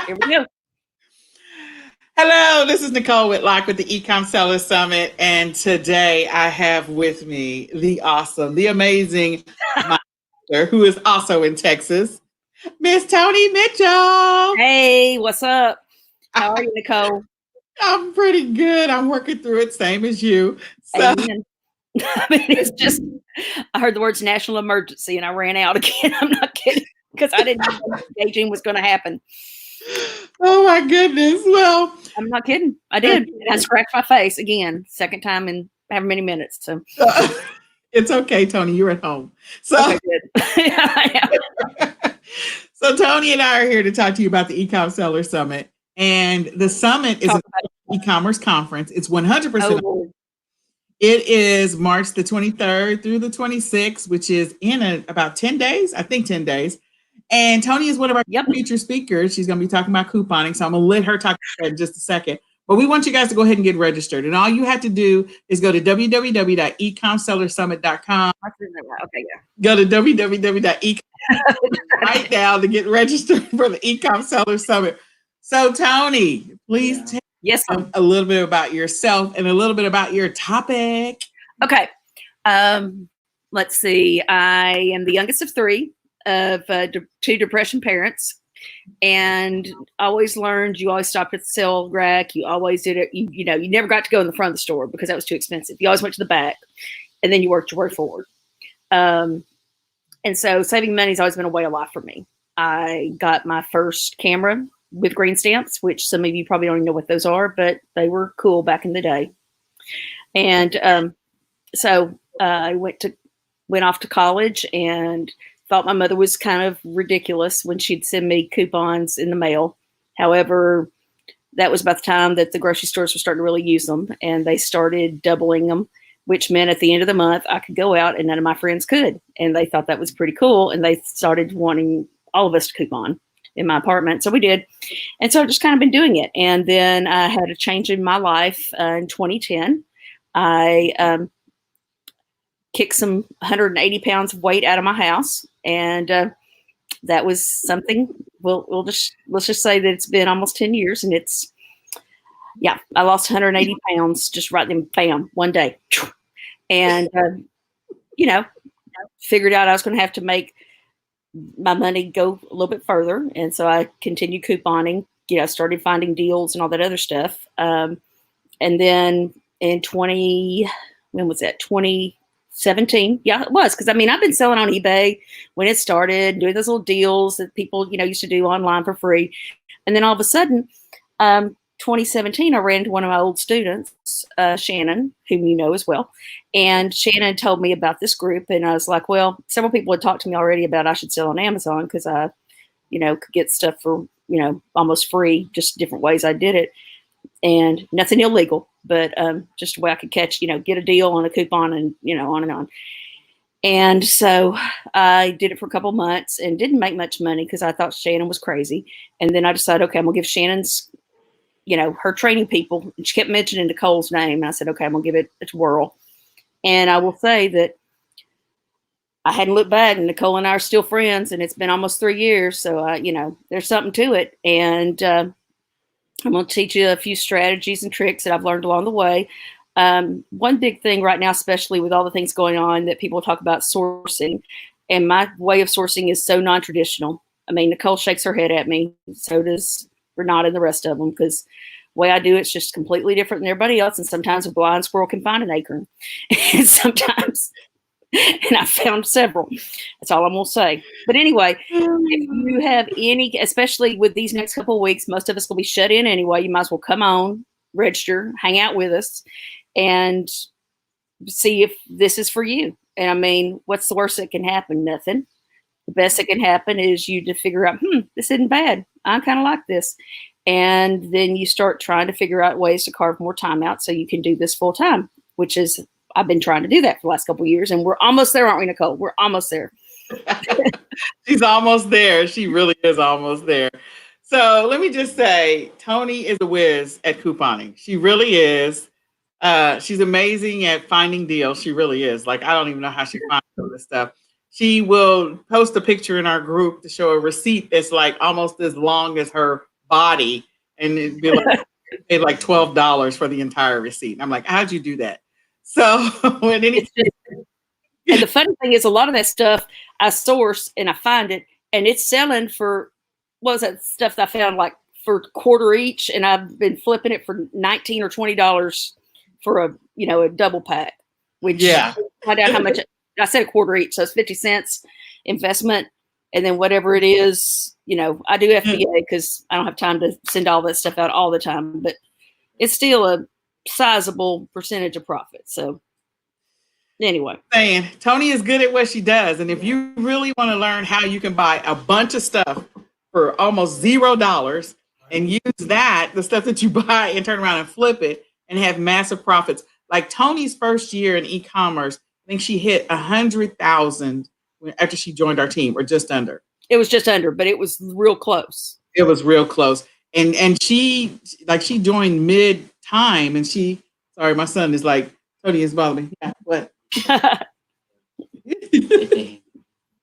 Here we go. Hello, this is Nicole Whitlock with the Ecom Seller Summit, and today I have with me the awesome, the amazing, my sister, who is also in Texas, Miss Tony Mitchell. Hey, what's up? How are you, Nicole? I'm pretty good. I'm working through it, same as you. So, Amen. I mean, it's just, I heard the words national emergency and I ran out again. I'm not kidding because I didn't know what staging was going to happen. oh my goodness. Well, I'm not kidding. I did. And I scratched my face again, second time in however many minutes. So it's okay, Tony. You're at home. So, okay, good. so Tony and I are here to talk to you about the Ecom Seller Summit. And the summit is an e-commerce conference. It's 100%. Oh, it is March the 23rd through the 26th, which is in about 10 days, I think 10 days. And Tony is one of our featured speakers. She's going to be talking about couponing. So I'm going to let her talk about that in just a second. But we want you guys to go ahead and get registered. And all you have to do is go to www.ecomsellersummit.com. okay, yeah. Go to www.ecom right now to get registered for the Ecom Seller Summit. So, Tony, please tell Yes, a little bit about yourself and a little bit about your topic. Okay. Let's see. I am the youngest of three of two depression parents, and always learned you always stopped at the sale rack. You always did it. You never got to go in the front of the store because that was too expensive. You always went to the back, and then you worked your way forward. And so saving money has always been a way of life for me. I got my first camera with green stamps, which some of you probably don't even know what those are, but they were cool back in the day. And so I went off to college and thought my mother was kind of ridiculous when she'd send me coupons in the mail. However, that was about the time that the grocery stores were starting to really use them, and they started doubling them, which meant at the end of the month I could go out and none of my friends could. And they thought that was pretty cool, and they started wanting all of us to coupon in my apartment. So we did. And so I've just kind of been doing it. And then I had a change in my life in 2010. I kicked some 180 pounds of weight out of my house. And that was something, let's just say that it's been almost 10 years. And I lost 180 pounds just right then, bam, one day. And, figured out I was going to have to make my money go a little bit further. And so I continued couponing, started finding deals and all that other stuff. And then in 2017. Yeah, it was. Cause I've been selling on eBay when it started, doing those little deals that people, used to do online for free. And then all of a sudden, 2017, I ran into one of my old students, Shannon, whom you know as well. And Shannon told me about this group. And I was like, well, several people had talked to me already about I should sell on Amazon because I, could get stuff for, almost free, just different ways I did it. And nothing illegal, but just a way I could catch, get a deal on a coupon and, on and on. And so I did it for a couple months and didn't make much money because I thought Shannon was crazy. And then I decided, okay, I'm going to give Shannon's, her training people. And she kept mentioning Nicole's name. And I said, okay, I'm going to give it a whirl. And I will say that I hadn't looked back, and Nicole and I are still friends, and it's been almost 3 years. So, there's something to it. And I'm going to teach you a few strategies and tricks that I've learned along the way. One big thing right now, especially with all the things going on that people talk about sourcing, and my way of sourcing is so non-traditional. Nicole shakes her head at me. So does Renata and the rest of them, because the way I do it's just completely different than everybody else. And sometimes a blind squirrel can find an acorn. And sometimes, and I found several. That's all I'm going to say. But anyway, if you have any, especially with these next couple of weeks, most of us will be shut in anyway. You might as well come on, register, hang out with us, and see if this is for you. And what's the worst that can happen? Nothing. The best that can happen is you to figure out, this isn't bad. I kind of like this. And then you start trying to figure out ways to carve more time out so you can do this full time, which is, I've been trying to do that for the last couple of years, and we're almost there, aren't we, Nicole? We're almost there. She's almost there. She really is almost there. So let me just say, Tony is a whiz at couponing. She really is. She's amazing at finding deals. She really is. Like, I don't even know how she finds all this stuff. She will post a picture in our group to show a receipt that's like almost as long as her body, and it'd be like pay like $12 for the entire receipt. And I'm like, how'd you do that? So when any and the funny thing is, a lot of that stuff I source and I find it, and it's selling for what was that stuff that I found like for $quarter each, and I've been flipping it for $19 or $20 for a double pack. Which find out how much I said $quarter each, so it's 50 cents investment, and then whatever it is, I do FBA because I don't have time to send all that stuff out all the time, but it's still a sizable percentage of profit. So anyway, saying Tony is good at what she does, and if you really want to learn how you can buy a bunch of stuff for almost $0 and use the stuff that you buy, and turn around and flip it and have massive profits. Like Tony's first year in e-commerce, I think she hit 100,000 after she joined our team, or just under. It was just under, but it was real close. It was real close, and she joined mid time, and sorry, my son is like, Tony is bothering me. Yeah, what?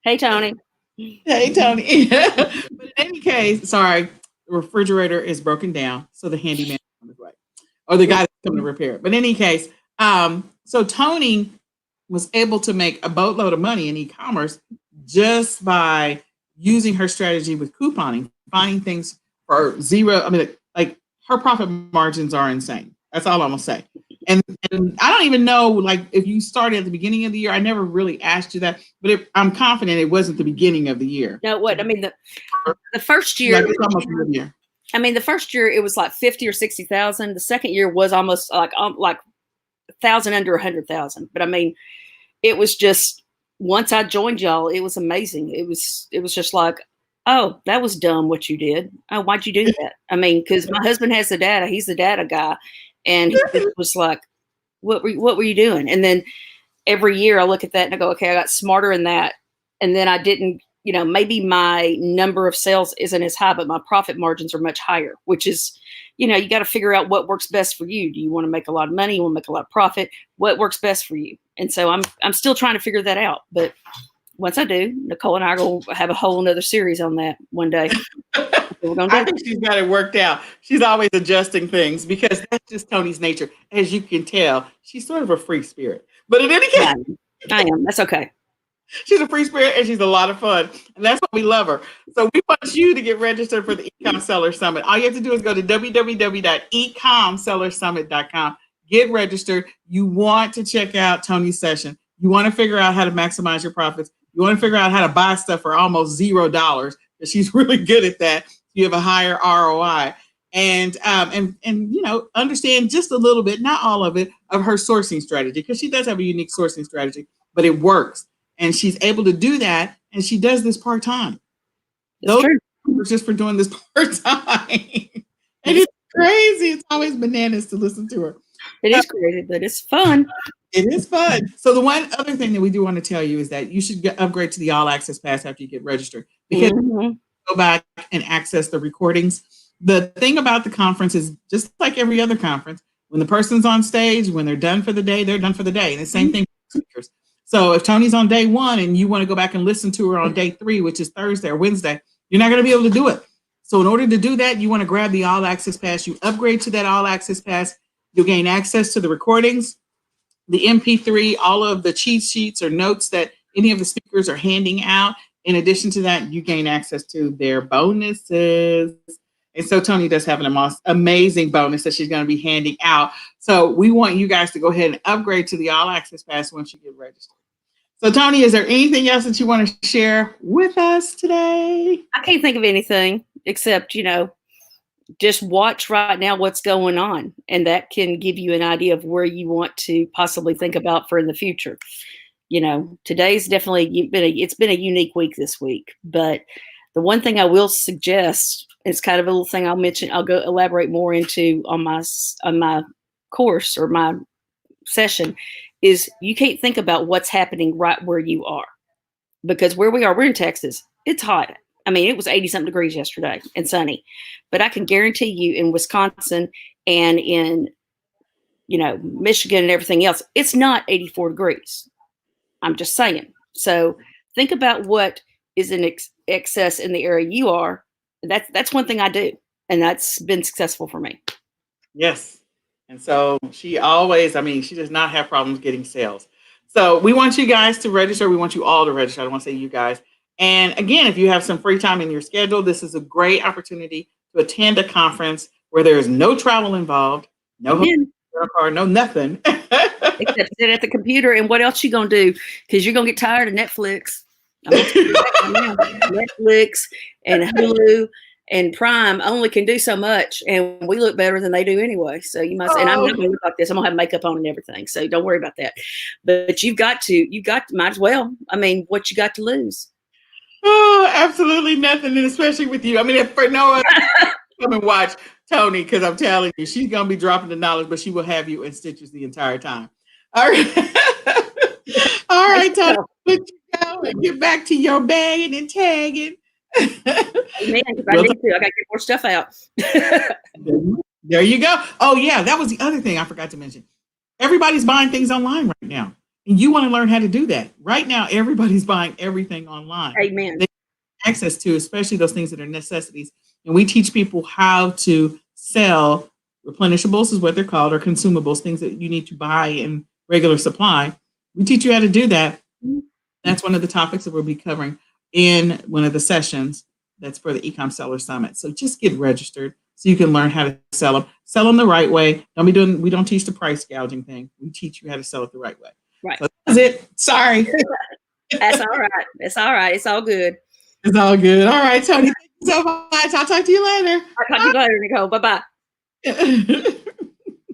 Hey, Tony. Hey, Tony. But in any case, sorry, the refrigerator is broken down, so the handyman is on his way, or the guy that's coming to repair it. But in any case, so Tony was able to make a boatload of money in e-commerce just by using her strategy with couponing, finding things for zero. I mean, like her profit margins are insane. That's all I'm gonna say. And I don't even know, like, if you started at the beginning of the year. I never really asked you that, but I'm confident it wasn't the beginning of the year. No, what? I mean, the first year, like, it's almost a year. I mean, the first year it was like 50 or 60,000. The second year was almost like 1,000 under 100,000. But I mean, it was just, once I joined y'all, it was amazing. It was just like, oh, that was dumb what you did. Oh, why'd you do that? I mean, because my husband has the data. He's the data guy. And he was like, what were you doing? And then every year I look at that and I go, okay, I got smarter in that. And then I didn't, maybe my number of sales isn't as high, but my profit margins are much higher, which is, you got to figure out what works best for you. Do you want to make a lot of money? You want to make a lot of profit? What works best for you? And so I'm still trying to figure that out. But once I do, Nicole and I are going to have a whole nother series on that one day. I think she's got it worked out. She's always adjusting things because that's just Tony's nature. As you can tell, she's sort of a free spirit. But in any case, I am. That's okay. She's a free spirit and she's a lot of fun. And that's why we love her. So we want you to get registered for the Ecom Seller Summit. All you have to do is go to www.ecomsellersummit.com. Get registered. You want to check out Tony's session. You want to figure out how to maximize your profits. You want to figure out how to buy stuff for almost $0, because she's really good at that. You have a higher ROI, and understand just a little bit, not all of it, of her sourcing strategy, because she does have a unique sourcing strategy, but it works, and she's able to do that, and she does this part-time. Those are just for doing this part-time. And it's crazy. It's always bananas to listen to her. It is crazy, but it's fun. It is fun. So the one other thing that we do want to tell you is that you should upgrade to the All Access Pass after you get registered, because go back and access the recordings. The thing about the conference is, just like every other conference, when the person's on stage, when they're done for the day, they're done for the day. And the same thing for speakers. So if Tony's on day 1 and you want to go back and listen to her on day 3, which is Thursday or Wednesday, you're not going to be able to do it. So in order to do that, you want to grab the All Access Pass. You upgrade to that All Access Pass. You'll gain access to the recordings, the MP3, all of the cheat sheets or notes that any of the speakers are handing out. In addition to that, you gain access to their bonuses. And so Tony does have an amazing bonus that she's going to be handing out. So we want you guys to go ahead and upgrade to the All Access Pass once you get registered. So Tony, is there anything else that you want to share with us today? I can't think of anything except, just watch right now what's going on. And that can give you an idea of where you want to possibly think about for in the future. Today's definitely it's been a unique week this week. But the one thing I will suggest, it's kind of a little thing I'll mention, I'll go elaborate more into on my course or my session, is you can't think about what's happening right where you are. Because where we are, we're in Texas, it's hot. I mean, it was 80-something degrees yesterday and sunny. But I can guarantee you in Wisconsin and in, Michigan and everything else, it's not 84 degrees. I'm just saying. So think about what is in excess in the area you are. That's one thing I do. And that's been successful for me. Yes. And so she always, I mean, she does not have problems getting sales. So we want you guys to register. We want you all to register. I don't want to say you guys. And again, if you have some free time in your schedule, this is a great opportunity to attend a conference where there is no travel involved, no hotel car, no nothing. Except sit at the computer. And what else you gonna do? Because you're gonna get tired of Netflix. I'm gonna tell you that right now. Netflix and Hulu and Prime only can do so much, and we look better than they do anyway. So you must. And I'm not gonna look like this. I'm gonna have makeup on and everything. So don't worry about that. But you got to. Might as well. I mean, what you got to lose? Oh, absolutely nothing, and especially with you. I mean, if for no other, come and watch Tony, because I'm telling you, she's gonna be dropping the knowledge, but she will have you in stitches the entire time. All right, all right, Tony, let you go and get back to your bagging and tagging. Amen. I need to. I got to get more stuff out. There you go. Oh yeah, that was the other thing I forgot to mention. Everybody's buying things online right now, and you want to learn how to do that. Right now, everybody's buying everything online. Amen. They have access to, especially those things that are necessities, and we teach people how to sell replenishables, is what they're called, or consumables, things that you need to buy in regular supply. We teach you how to do that. That's one of the topics that we'll be covering in one of the sessions that's for the Ecom Seller Summit. So just get registered so you can learn how to sell them the right way. We don't teach the price gouging thing. We teach you how to sell it the right way. Right. So that's it. Sorry. That's all right. It's all right. It's all good. It's all good. All right, Tony. Thank you so much. I'll talk to you later. I'll talk to you later, Nicole. Bye-bye.